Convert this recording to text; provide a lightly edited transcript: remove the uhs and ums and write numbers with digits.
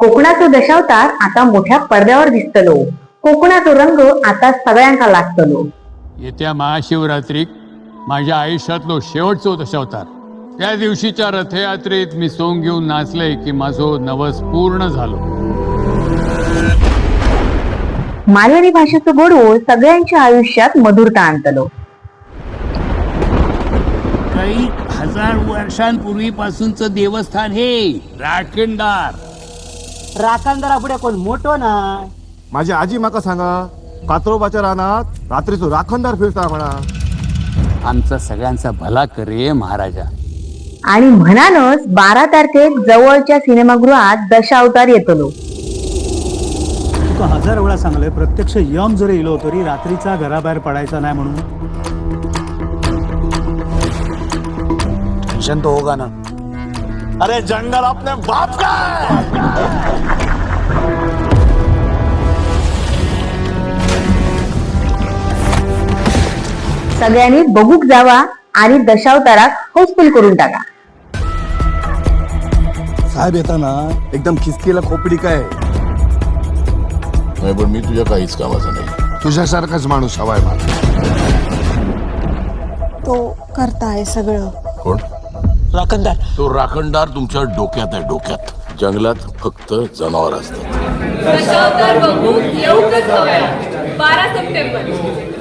कोकणाचो दशावतार आता मोठ्या पडद्यावर दिसतलो. कोकणाचो रंग आता सगळ्यांका लागतलो. येत्या महाशिवरात्रीक माझ्या आयुष्यातलो शेवटचो दशावतार. त्या दिवशीच्या रथयात्रेत मी सोंग घेऊन नाचले की माझो नवस पूर्ण झालो. मालवणी भाषेचो गोडवो सगळ्यांच्या आयुष्यात मधुरता आणतलो. काही हजार वर्षांपूर्वीपासूनचं देवस्थान हे राखणदार. राखणदारा पुढे कोण मोठो ना. माझी आजी माका सांगा, कात्रोबाच्या रानात रात्रीचो राखणदार फिरता म्हणा. आमचा सगळ्यांचा भला करे महाराजा. आणि म्हणानच 12 तारखेक जवळच्या सिनेमागृहात दशावतार येतलो. तुका हजार वेळा सांगलंय, प्रत्यक्ष यम जरी इलो तरी रात्रीचा घराबाहेर पडायचा नाही म्हणून. टेंशन तो होगा ना. अरे जंगल अपने बाप का है. सगळ्यांनी बघूक जावा आणि दशावताराक हाऊसफुल करून टाका. साहेब येताना एकदम खिसकीला खोपडी काय. नाही, पण मी तुझ्या काहीच कामाचा नाही. तुझ्यासारखाच माणूस हवाय मला. तो करताय सगळं. कोण? राखणदार. तो राखणदार तुमच्या डोक्यात आहे, डोक्यात. जंगलात फक्त जनावर असतात. दशावतार बघू येऊकच हव्या. 12 सप्टेंबर.